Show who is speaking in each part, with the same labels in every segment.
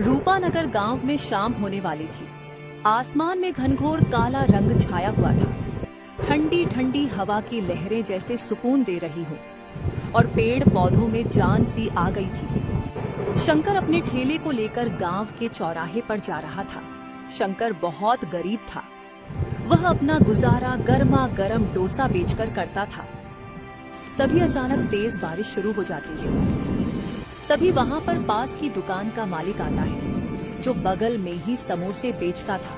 Speaker 1: रूपानगर गांव में शाम होने वाली थी। आसमान में घनघोर काला रंग छाया हुआ था। ठंडी ठंडी हवा की लहरें जैसे सुकून दे रही हो और पेड़ पौधों में जान सी आ गई थी। शंकर अपने ठेले को लेकर गांव के चौराहे पर जा रहा था। शंकर बहुत गरीब था। वह अपना गुजारा गर्मा गर्म डोसा बेचकर करता था। तभी अचानक तेज बारिश शुरू हो जाती है। तभी वहां पर पास की दुकान का मालिक आता है, जो बगल में ही समोसे बेचता था।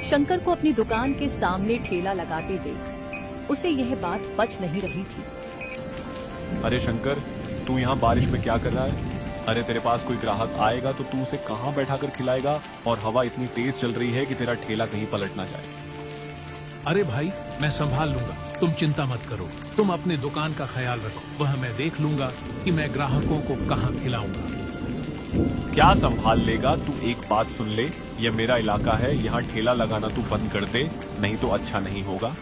Speaker 1: शंकर को अपनी दुकान के सामने ठेला लगाते देख उसे यह बात पच नहीं रही थी।
Speaker 2: अरे शंकर, तू यहाँ बारिश में क्या कर रहा है? अरे तेरे पास कोई ग्राहक आएगा तो तू उसे कहाँ बैठा कर खिलाएगा? और हवा इतनी तेज चल रही है कि तेरा ठेला कहीं पलट ना जाए।
Speaker 3: अरे भाई, मैं संभाल लूंगा, तुम चिंता मत करो। तुम अपनी दुकान का ख्याल रखो, वह मैं देख लूंगा कि मैं ग्राहकों को कहाँ खिलाऊंगा।
Speaker 2: क्या संभाल लेगा? तू एक बात सुन ले, यह मेरा इलाका है, यहाँ ठेला लगाना तू बंद कर दे, नहीं तो अच्छा नहीं होगा।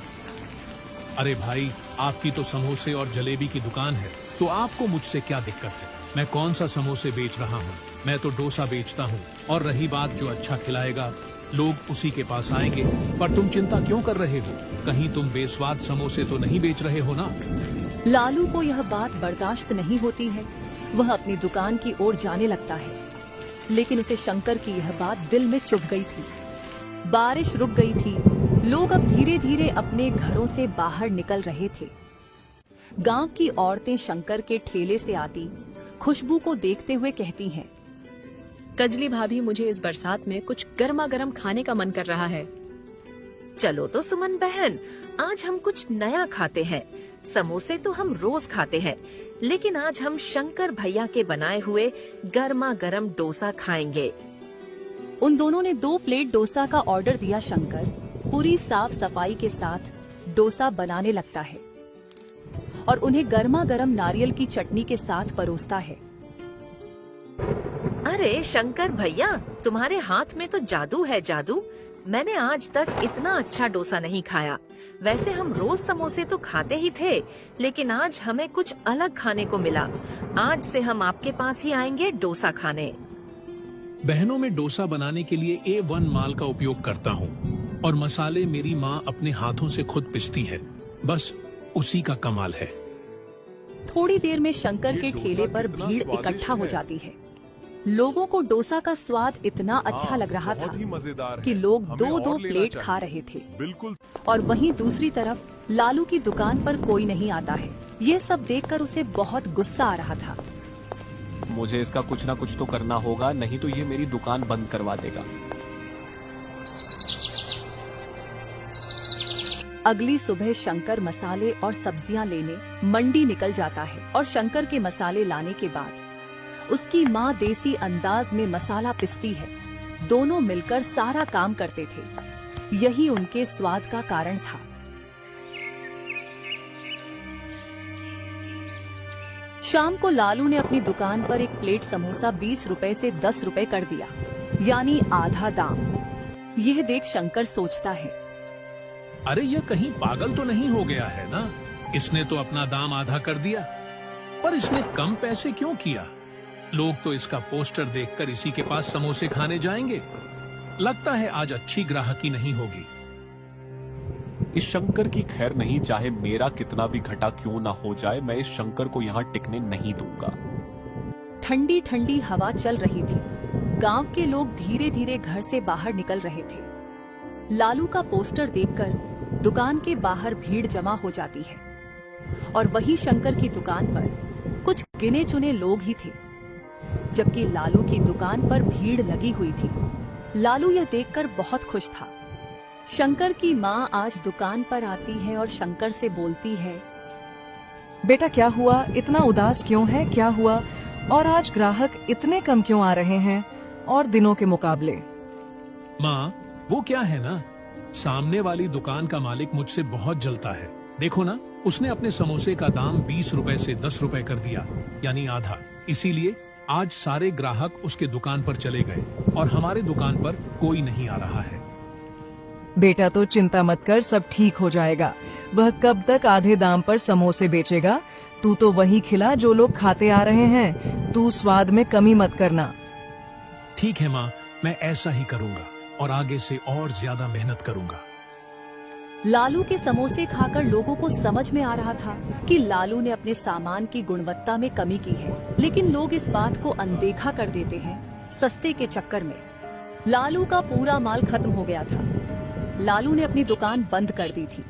Speaker 3: अरे भाई, आपकी तो समोसे और जलेबी की दुकान है, तो आपको मुझसे क्या दिक्कत है? मैं कौन सा समोसे बेच रहा हूँ? मैं तो डोसा बेचता हूँ। और रही बात जो अच्छा खिलाएगा, लोग उसी के पास आएंगे। पर तुम चिंता क्यों कर रहे हो? कहीं तुम बेस्वाद समोसे तो नहीं बेच रहे हो ना?
Speaker 1: लालू को यह बात बर्दाश्त नहीं होती है। वह अपनी दुकान की ओर जाने लगता है, लेकिन उसे शंकर की यह बात दिल में चुभ गई थी। बारिश रुक गई थी। लोग अब धीरे धीरे अपने घरों से बाहर निकल रहे थे। गांव की औरतें शंकर के ठेले से आती खुशबू को देखते हुए कहती हैं,
Speaker 4: कजली भाभी, मुझे इस बरसात में कुछ गर्मा गर्म खाने का मन कर रहा है।
Speaker 5: चलो तो सुमन बहन, आज हम कुछ नया खाते हैं। समोसे तो हम रोज खाते हैं, लेकिन आज हम शंकर भैया के बनाए हुए गर्मा गर्म डोसा खाएंगे।
Speaker 1: उन दोनों ने 2 प्लेट डोसा का ऑर्डर दिया। शंकर पूरी साफ सफाई के साथ डोसा बनाने लगता है और उन्हें गर्मा गर्म नारियल की चटनी के साथ परोसता है।
Speaker 5: अरे शंकर भैया, तुम्हारे हाथ में तो जादू है, जादू। मैंने आज तक इतना अच्छा डोसा नहीं खाया। वैसे हम रोज समोसे तो खाते ही थे, लेकिन आज हमें कुछ अलग खाने को मिला। आज से हम आपके पास ही आएंगे डोसा खाने।
Speaker 3: बहनों में डोसा बनाने के लिए A1 माल का उपयोग करता हूँ और मसाले मेरी माँ अपने हाथों से खुद पिसती है। बस उसी का कमाल है।
Speaker 1: थोड़ी देर में शंकर के ठेले पर भीड़ इकट्ठा हो जाती है। लोगों को डोसा का स्वाद इतना अच्छा लग रहा था कि लोग 2-2 प्लेट खा रहे थे।
Speaker 2: बिल्कुल।
Speaker 1: और वहीं दूसरी तरफ लालू की दुकान पर कोई नहीं आता है। ये सब देखकर उसे बहुत गुस्सा आ रहा था।
Speaker 2: मुझे इसका कुछ ना कुछ तो करना होगा, नहीं तो ये मेरी दुकान बंद करवा देगा।
Speaker 1: अगली सुबह शंकर मसाले और सब्जियां लेने मंडी निकल जाता है और शंकर के मसाले लाने के बाद उसकी माँ देसी अंदाज में मसाला पिसती है। दोनों मिलकर सारा काम करते थे। यही उनके स्वाद का कारण था। शाम को लालू ने अपनी दुकान पर एक प्लेट समोसा 20 रुपए से 10 रुपए कर दिया, यानी आधा दाम। यह देख शंकर सोचता है,
Speaker 3: अरे ये कहीं पागल तो नहीं हो गया है ना? इसने तो अपना दाम आधा कर दिया, पर इसने कम पैसे क्यों किया? लोग तो इसका पोस्टर देखकर इसी के पास समोसे खाने जाएंगे। लगता है आज अच्छी ग्राहकी नहीं होगी।
Speaker 2: इस शंकर की खैर नहीं, चाहे मेरा कितना भी घटा क्यों ना हो जाए, मैं इस शंकर को यहाँ टिकने नहीं दूंगा।
Speaker 1: ठंडी ठंडी हवा चल रही थी। गांव के लोग धीरे धीरे घर से बाहर निकल रहे थे। लालू का पोस्टर देखकर दुकान के बाहर भीड़ जमा हो जाती है और वहीं शंकर की दुकान पर कुछ गिने चुने लोग ही थे, जबकि लालू की दुकान पर भीड़ लगी हुई थी। लालू यह देखकर बहुत खुश था। शंकर की माँ आज दुकान पर आती है और शंकर से बोलती है,
Speaker 6: बेटा क्या हुआ? इतना उदास क्यों है? क्या हुआ? और आज ग्राहक इतने कम क्यों आ रहे हैं और दिनों के मुकाबले?
Speaker 3: माँ, वो क्या है ना, सामने वाली दुकान का मालिक मुझसे बहुत जलता है। देखो ना, उसने अपने समोसे का दाम 20 रुपए से 10 रुपए कर दिया, यानी आधा। इसीलिए आज सारे ग्राहक उसके दुकान पर चले गए और हमारे दुकान पर कोई नहीं आ रहा है।
Speaker 6: बेटा तो चिंता मत कर, सब ठीक हो जाएगा। वह कब तक आधे दाम पर समोसे बेचेगा? तू तो वही खिला जो लोग खाते आ रहे हैं। तू स्वाद में कमी मत करना।
Speaker 3: ठीक है माँ, मैं ऐसा ही करूँगा और आगे से और ज्यादा मेहनत करूँगा।
Speaker 1: लालू के समोसे खाकर लोगों को समझ में आ रहा था कि लालू ने अपने सामान की गुणवत्ता में कमी की है, लेकिन लोग इस बात को अनदेखा कर देते हैं सस्ते के चक्कर में। लालू का पूरा माल खत्म हो गया था। लालू ने अपनी दुकान बंद कर दी थी,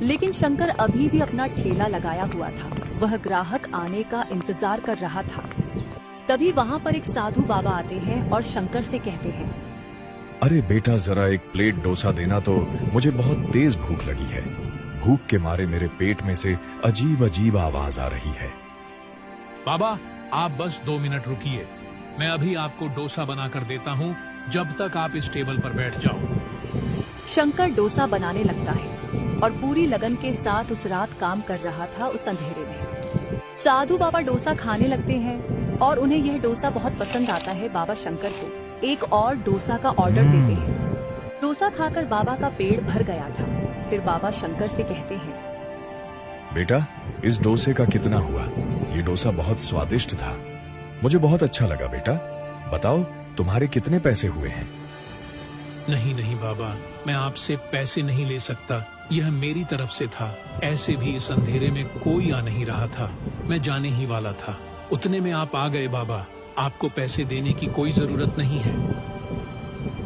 Speaker 1: लेकिन शंकर अभी भी अपना ठेला लगाया हुआ था। वह ग्राहक आने का इंतजार कर रहा था। तभी वहाँ पर एक साधु बाबा आते हैं और शंकर से कहते हैं,
Speaker 7: अरे बेटा, जरा एक प्लेट डोसा देना, तो मुझे बहुत तेज भूख लगी है। भूख के मारे मेरे पेट में से अजीब अजीब आवाज आ रही है।
Speaker 3: बाबा, आप बस 2 मिनट रुकिए, मैं अभी आपको डोसा बनाकर देता हूँ, जब तक आप इस टेबल पर बैठ जाओ।
Speaker 1: शंकर डोसा बनाने लगता है और पूरी लगन के साथ उस रात काम कर रहा था उस अंधेरे में। साधु बाबा डोसा खाने लगते हैं और उन्हें यह डोसा बहुत पसंद आता है। बाबा शंकर को एक और डोसा का ऑर्डर देते हैं। डोसा खाकर बाबा का पेट भर गया था। फिर बाबा शंकर से कहते हैं,
Speaker 7: बेटा, इस डोसे का कितना हुआ? ये डोसा बहुत स्वादिष्ट था, मुझे बहुत अच्छा लगा। बेटा बताओ, तुम्हारे कितने पैसे हुए हैं?
Speaker 3: नहीं नहीं बाबा, मैं आपसे पैसे नहीं ले सकता, यह मेरी तरफ से था। ऐसे भी इस अंधेरे में कोई आ नहीं रहा था, मैं जाने ही वाला था, उतने में आप आ गए। बाबा, आपको पैसे देने की कोई जरूरत नहीं है।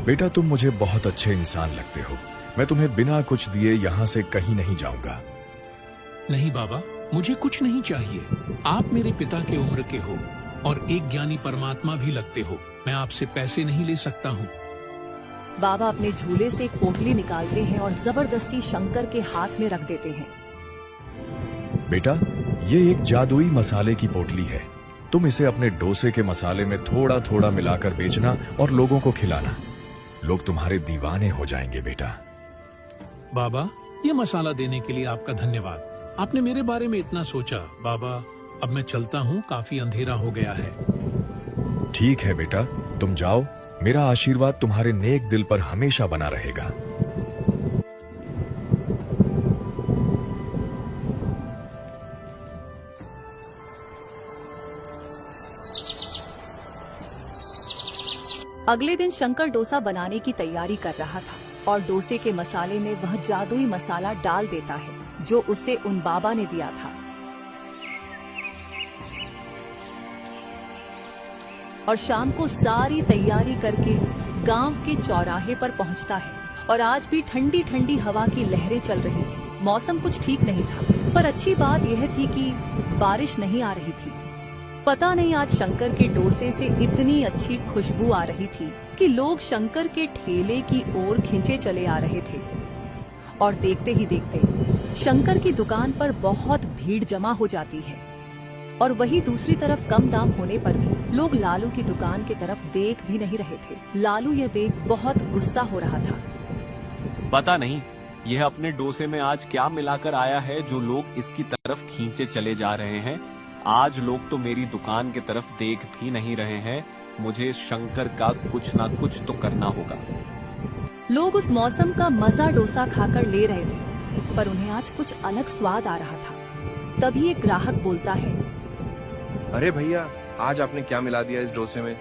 Speaker 7: बेटा, तुम मुझे बहुत अच्छे इंसान लगते हो, मैं तुम्हें बिना कुछ दिए यहाँ से कहीं नहीं जाऊंगा।
Speaker 3: नहीं बाबा, मुझे कुछ नहीं चाहिए, आप मेरे पिता के उम्र के हो और एक ज्ञानी परमात्मा भी लगते हो, मैं आपसे पैसे नहीं ले सकता हूँ।
Speaker 1: बाबा अपने झूले से एक पोटली निकालते हैं और जबरदस्ती शंकर के हाथ में रख देते हैं।
Speaker 7: बेटा, ये एक जादुई मसाले की पोटली है, तुम इसे अपने डोसे के मसाले में थोड़ा थोड़ा मिलाकर बेचना और लोगों को खिलाना, लोग तुम्हारे दीवाने हो जाएंगे। बेटा
Speaker 3: बाबा, ये मसाला देने के लिए आपका धन्यवाद, आपने मेरे बारे में इतना सोचा। बाबा, अब मैं चलता हूँ, काफी अंधेरा हो गया है।
Speaker 7: ठीक है बेटा, तुम जाओ, मेरा आशीर्वाद तुम्हारे नेक दिल पर हमेशा बना रहेगा।
Speaker 1: अगले दिन शंकर डोसा बनाने की तैयारी कर रहा था और डोसे के मसाले में वह जादुई मसाला डाल देता है जो उसे उन बाबा ने दिया था। और शाम को सारी तैयारी करके गांव के चौराहे पर पहुंचता है और आज भी ठंडी ठंडी हवा की लहरें चल रही थी। मौसम कुछ ठीक नहीं था, पर अच्छी बात यह थी कि बारिश नहीं आ रही थी। पता नहीं आज शंकर के डोसे से इतनी अच्छी खुशबू आ रही थी कि लोग शंकर के ठेले की ओर खींचे चले आ रहे थे। और देखते ही देखते शंकर की दुकान पर बहुत भीड़ जमा हो जाती है और वही दूसरी तरफ कम दाम होने पर भी लोग लालू की दुकान की तरफ देख भी नहीं रहे थे। लालू यह देख बहुत गुस्सा हो रहा था।
Speaker 2: पता नहीं यह अपने डोसे में आज क्या मिलाकर आया है जो लोग इसकी तरफ खींचे चले जा रहे हैं। आज लोग तो मेरी दुकान की तरफ देख भी नहीं रहे हैं। मुझे शंकर का कुछ ना कुछ तो करना होगा।
Speaker 1: लोग उस मौसम का मजा डोसा खाकर ले रहे थे, पर उन्हें आज कुछ अलग स्वाद आ रहा था। तभी एक ग्राहक बोलता है,
Speaker 8: अरे भैया, आज आपने क्या मिला दिया इस डोसे में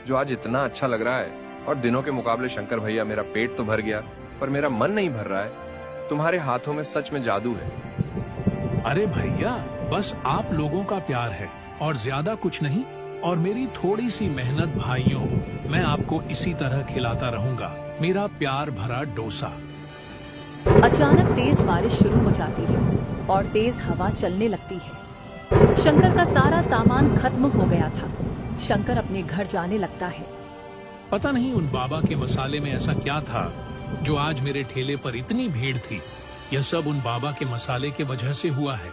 Speaker 8: जो आज इतना अच्छा लग रहा है? और दिनों के मुकाबले शंकर भैया, मेरा पेट तो भर गया पर मेरा मन नहीं भर रहा है। तुम्हारे हाथों में सच में जादू है।
Speaker 3: अरे भैया, बस आप लोगों का प्यार है और ज्यादा कुछ नहीं, और मेरी थोड़ी सी मेहनत। भाइयों, मैं आपको इसी तरह खिलाता रहूंगा, मेरा प्यार भरा डोसा।
Speaker 1: अचानक तेज बारिश शुरू हो जाती है और तेज हवा चलने लगती है। शंकर का सारा सामान खत्म हो गया था। शंकर अपने घर जाने लगता है।
Speaker 3: पता नहीं उन बाबा के मसाले में ऐसा क्या था जो आज मेरे ठेले पर इतनी भीड़ थी। यह सब उन बाबा के मसाले के वजह से हुआ है।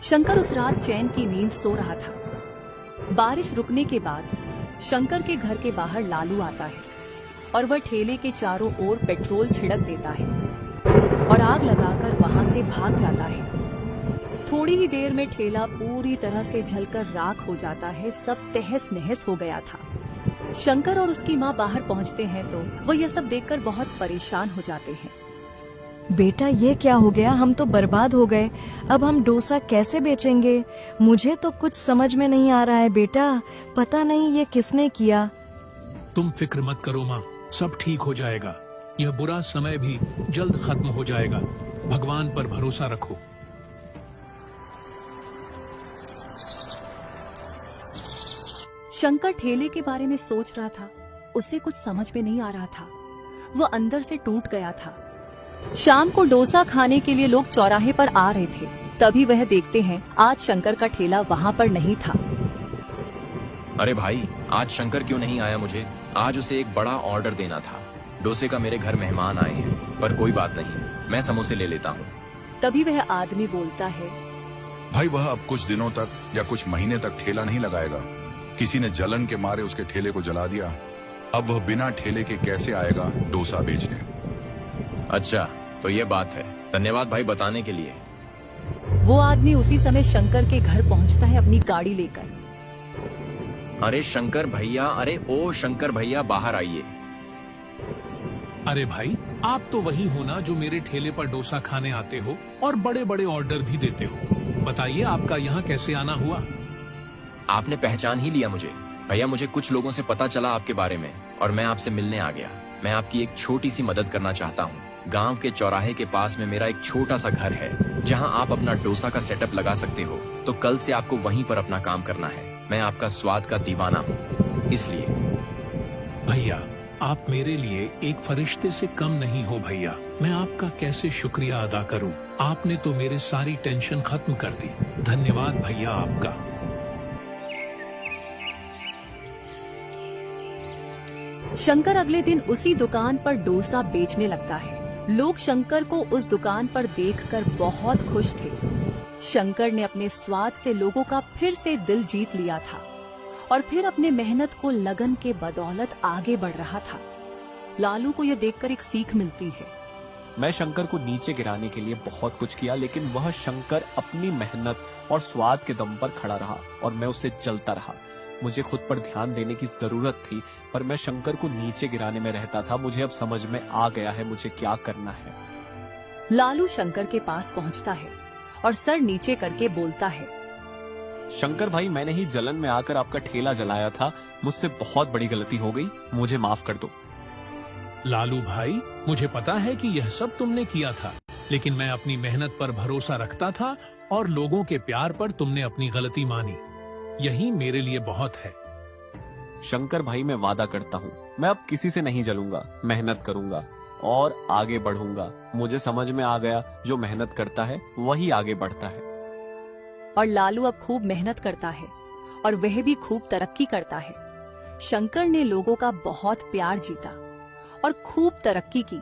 Speaker 1: शंकर उस रात चैन की नींद सो रहा था। बारिश रुकने के बाद शंकर के घर के बाहर लालू आता है और वह ठेले के चारों ओर पेट्रोल छिड़क देता है और आग लगाकर वहां से भाग जाता है। थोड़ी ही देर में ठेला पूरी तरह से जलकर राख हो जाता है। सब तहस नहस हो गया था। शंकर और उसकी माँ बाहर पहुँचते हैं तो वो यह सब देखकर बहुत परेशान हो जाते हैं।
Speaker 6: बेटा, ये क्या हो गया? हम तो बर्बाद हो गए। अब हम डोसा कैसे बेचेंगे? मुझे तो कुछ समझ में नहीं आ रहा है बेटा। पता नहीं ये किसने किया।
Speaker 3: तुम फिक्र मत करो माँ, सब ठीक हो जाएगा। यह बुरा समय भी जल्द खत्म हो जाएगा। भगवान पर भरोसा रखो।
Speaker 1: शंकर ठेले के बारे में सोच रहा था। उसे कुछ समझ में नहीं आ रहा था। वह अंदर से टूट गया था। शाम को डोसा खाने के लिए लोग चौराहे पर आ रहे थे। तभी वह देखते हैं आज शंकर का ठेला वहाँ पर नहीं था।
Speaker 9: अरे भाई, आज शंकर क्यों नहीं आया? मुझे आज उसे एक बड़ा ऑर्डर देना था। डोसे का मेरे घर मेहमान आए हैं, पर कोई बात नहीं, मैं समोसे ले लेता हूँ।
Speaker 1: तभी वह आदमी बोलता है,
Speaker 10: भाई वह अब कुछ दिनों तक या कुछ महीने तक ठेला नहीं लगाएगा। किसी ने जलन के मारे उसके ठेले को जला दिया। अब वह बिना ठेले के कैसे आएगा डोसा बेचने?
Speaker 9: अच्छा, तो ये बात है। धन्यवाद भाई बताने के लिए।
Speaker 1: वो आदमी उसी समय शंकर के घर पहुंचता है अपनी गाड़ी लेकर।
Speaker 9: अरे शंकर भैया, अरे ओ शंकर भैया, बाहर आइए।
Speaker 3: अरे भाई, आप तो वही हो ना जो मेरे ठेले पर डोसा खाने आते हो और बड़े बड़े ऑर्डर भी देते हो। बताइए आपका यहाँ कैसे आना हुआ?
Speaker 9: आपने पहचान ही लिया मुझे। भैया, मुझे कुछ लोगों से पता चला आपके बारे में और मैं आपसे मिलने आ गया। मैं आपकी एक छोटी सी मदद करना चाहता हूँ। गांव के चौराहे के पास में मेरा एक छोटा सा घर है जहां आप अपना डोसा का सेटअप लगा सकते हो। तो कल से आपको वहीं पर अपना काम करना है। मैं आपका स्वाद का दीवाना हूँ, इसलिए।
Speaker 3: भैया, आप मेरे लिए एक फरिश्ते से कम नहीं हो भैया। मैं आपका कैसे शुक्रिया अदा करूं? आपने तो मेरे सारी टेंशन खत्म कर दी। धन्यवाद भैया आपका।
Speaker 1: शंकर अगले दिन उसी दुकान पर डोसा बेचने लगता है। लोग शंकर को उस दुकान पर देखकर बहुत खुश थे। शंकर ने अपने स्वाद से लोगों का फिर से दिल जीत लिया था और फिर अपने मेहनत को लगन के बदौलत आगे बढ़ रहा था। लालू को यह देखकर एक सीख मिलती है।
Speaker 2: मैं शंकर को नीचे गिराने के लिए बहुत कुछ किया, लेकिन वह शंकर अपनी मेहनत और स्वाद के दम पर खड़ा रहा और मैं उससे चलता रहा। मुझे खुद पर ध्यान देने की जरूरत थी, पर मैं शंकर को नीचे गिराने में रहता था। मुझे अब समझ में आ गया है मुझे क्या करना है।
Speaker 1: लालू शंकर के पास पहुंचता है और सर नीचे करके बोलता है,
Speaker 2: शंकर भाई, मैंने ही जलन में आकर आपका ठेला जलाया था। मुझसे बहुत बड़ी गलती हो गई, मुझे माफ कर दो।
Speaker 3: लालू भाई, मुझे पता है कि यह सब तुमने किया था, लेकिन मैं अपनी मेहनत पर भरोसा रखता था और लोगों के प्यार पर तुमने अपनी गलती मानी। यही मेरे लिए बहुत है।
Speaker 2: शंकर भाई, मैं वादा करता हूँ, मैं अब किसी से नहीं जलूंगा, मेहनत करूंगा और आगे बढ़ूंगा। मुझे समझ में आ गया, जो मेहनत करता है वही आगे बढ़ता है।
Speaker 1: और लालू अब खूब मेहनत करता है और वह भी खूब तरक्की करता है। शंकर ने लोगों का बहुत प्यार जीता और खूब तरक्की की।